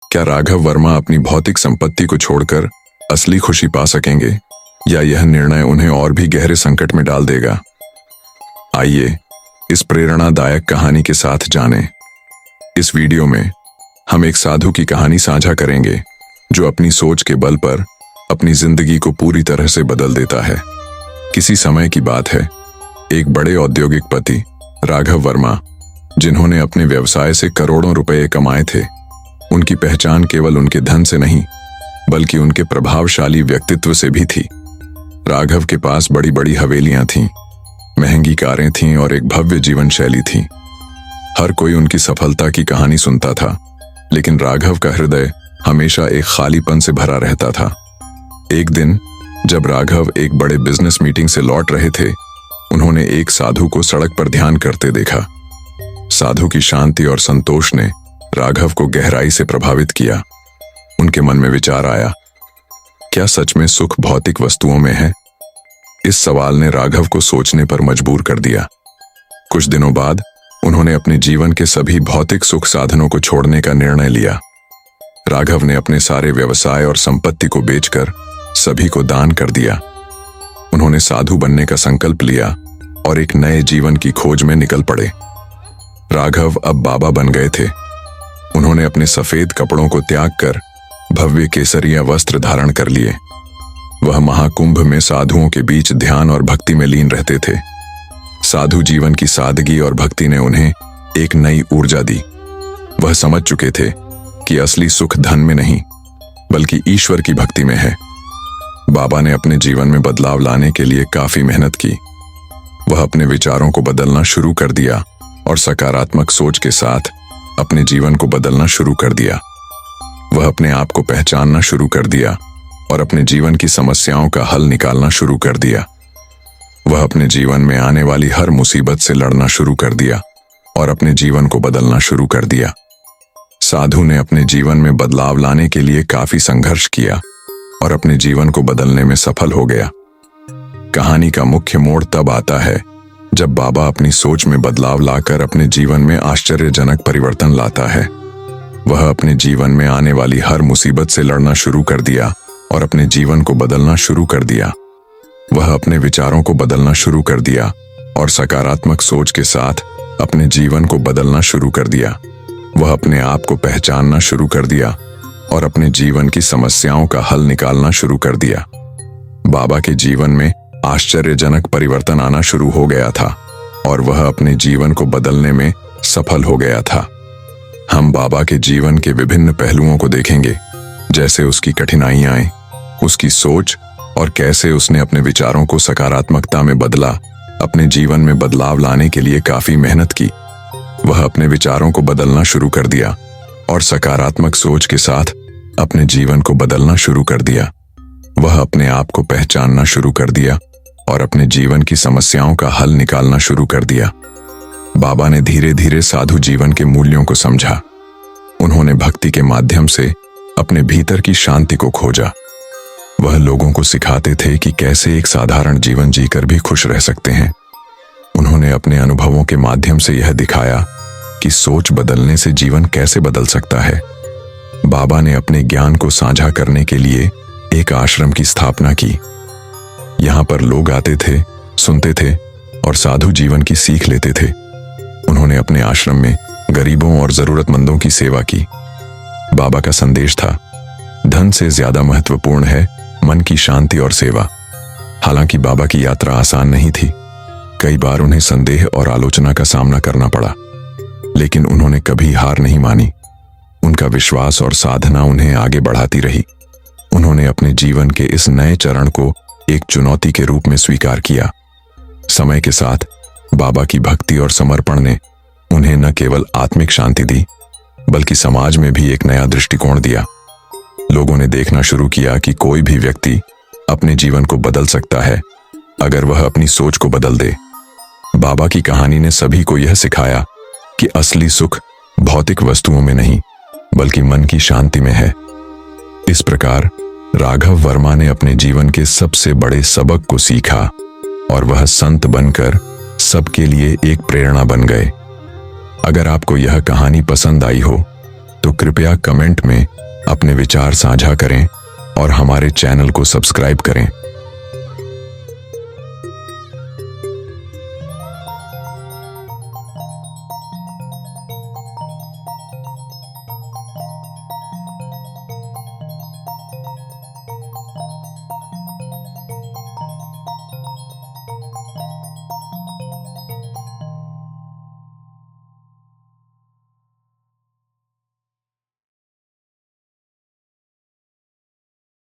क्या राघव वर्मा अपनी भौतिक संपत्ति को छोड़कर असली खुशी पा सकेंगे, या यह निर्णय उन्हें और भी गहरे संकट में डाल देगा? आइए इस प्रेरणादायक कहानी के साथ जानें। इस वीडियो में हम एक साधु की कहानी साझा करेंगे जो अपनी सोच के बल पर अपनी जिंदगी को पूरी तरह से बदल देता है। किसी समय की बात है, एक बड़े औद्योगिक पति राघव वर्मा, जिन्होंने अपने व्यवसाय से करोड़ों रुपए कमाए थे, उनकी पहचान केवल उनके धन से नहीं बल्कि उनके प्रभावशाली व्यक्तित्व से भी थी। राघव के पास बड़ी बड़ी हवेलियां थीं, महंगी कारें थीं और एक भव्य जीवन शैली थी। हर कोई उनकी सफलता की कहानी सुनता था, लेकिन राघव का हृदय हमेशा एक खालीपन से भरा रहता था। एक दिन जब राघव एक बड़े बिजनेस मीटिंग से लौट रहे थे, उन्होंने एक साधु को सड़क पर ध्यान करते देखा। साधु की शांति और संतोष ने राघव को गहराई से प्रभावित किया। उनके मन में विचार आया, क्या सच में सुख भौतिक वस्तुओं में है? इस सवाल ने राघव को सोचने पर मजबूर कर दिया। कुछ दिनों बाद उन्होंने अपने जीवन के सभी भौतिक सुख साधनों को छोड़ने का निर्णय लिया। राघव ने अपने सारे व्यवसाय और संपत्ति को बेचकर सभी को दान कर दिया। उन्होंने साधु बनने का संकल्प लिया और एक नए जीवन की खोज में निकल पड़े। राघव अब बाबा बन गए थे। उन्होंने अपने सफेद कपड़ों को त्याग कर भव्य केसरिया वस्त्र धारण कर लिए। वह महाकुंभ में साधुओं के बीच ध्यान और भक्ति में लीन रहते थे। साधु जीवन की सादगी और भक्ति ने उन्हें एक नई ऊर्जा दी। वह समझ चुके थे कि असली सुख धन में नहीं बल्कि ईश्वर की भक्ति में है। बाबा ने अपने जीवन में बदलाव लाने के लिए काफी मेहनत की। वह अपने विचारों को बदलना शुरू कर दिया और सकारात्मक सोच के साथ अपने जीवन को बदलना शुरू कर दिया। वह अपने आप को पहचानना शुरू कर दिया और अपने जीवन की समस्याओं का हल निकालना शुरू कर दिया। वह अपने जीवन में आने वाली हर मुसीबत से लड़ना शुरू कर दिया और अपने जीवन को बदलना शुरू कर दिया। साधु ने अपने जीवन में बदलाव लाने के लिए काफी संघर्ष किया और अपने जीवन को बदलने में सफल हो गया। कहानी का मुख्य मोड़ तब आता है जब बाबा अपनी सोच में बदलाव लाकर अपने जीवन में आश्चर्यजनक परिवर्तन लाता है। वह अपने जीवन में आने वाली हर मुसीबत से लड़ना शुरू कर दिया और अपने जीवन को बदलना शुरू कर दिया। वह अपने विचारों को बदलना शुरू कर दिया और सकारात्मक सोच के साथ अपने जीवन को बदलना शुरू कर दिया। वह अपने आप को पहचानना शुरू कर दिया और अपने जीवन की समस्याओं का हल निकालना शुरू कर दिया। बाबा के जीवन में आश्चर्यजनक परिवर्तन आना शुरू हो गया था और वह अपने जीवन को बदलने में सफल हो गया था। हम बाबा के जीवन के विभिन्न पहलुओं को देखेंगे, जैसे उसकी कठिनाइयां, उसकी सोच और कैसे उसने अपने विचारों को सकारात्मकता में बदला। अपने जीवन में बदलाव लाने के लिए काफी मेहनत की। वह अपने विचारों को बदलना शुरू कर दिया और सकारात्मक सोच के साथ अपने जीवन को बदलना शुरू कर दिया। वह अपने आप को पहचानना शुरू कर दिया और अपने जीवन की समस्याओं का हल निकालना शुरू कर दिया। बाबा ने धीरे धीरे साधु जीवन के मूल्यों को समझा। उन्होंने भक्ति के माध्यम से अपने भीतर की शांति को खोजा। वह लोगों को सिखाते थे कि कैसे एक साधारण जीवन जीकर भी खुश रह सकते हैं। उन्होंने अपने अनुभवों के माध्यम से यह दिखाया कि सोच बदलने से जीवन कैसे बदल सकता है। बाबा ने अपने ज्ञान को साझा करने के लिए एक आश्रम की स्थापना की। यहाँ पर लोग आते थे, सुनते थे और साधु जीवन की सीख लेते थे। उन्होंने अपने आश्रम में गरीबों और जरूरतमंदों की सेवा की। बाबा का संदेश था, धन से ज्यादा महत्वपूर्ण है मन की शांति और सेवा। हालांकि बाबा की यात्रा आसान नहीं थी। कई बार उन्हें संदेह और आलोचना का सामना करना पड़ा, लेकिन उन्होंने कभी हार नहीं मानी। उनका विश्वास और साधना उन्हें आगे बढ़ाती रही। उन्होंने अपने जीवन के इस नए चरण को एक चुनौती के रूप में स्वीकार किया। समय के साथ बाबा की भक्ति और समर्पण ने उन्हें न केवल आत्मिक शांति दी बल्कि समाज में भी एक नया दृष्टिकोण दिया। लोगों ने देखना शुरू किया कि कोई भी व्यक्ति अपने जीवन को बदल सकता है अगर वह अपनी सोच को बदल दे। बाबा की कहानी ने सभी को यह सिखाया कि असली सुख भौतिक वस्तुओं में नहीं बल्कि मन की शांति में है। इस प्रकार राघव वर्मा ने अपने जीवन के सबसे बड़े सबक को सीखा और वह संत बनकर सबके लिए एक प्रेरणा बन गए। अगर आपको यह कहानी पसंद आई हो तो कृपया कमेंट में अपने विचार साझा करें और हमारे चैनल को सब्सक्राइब करें।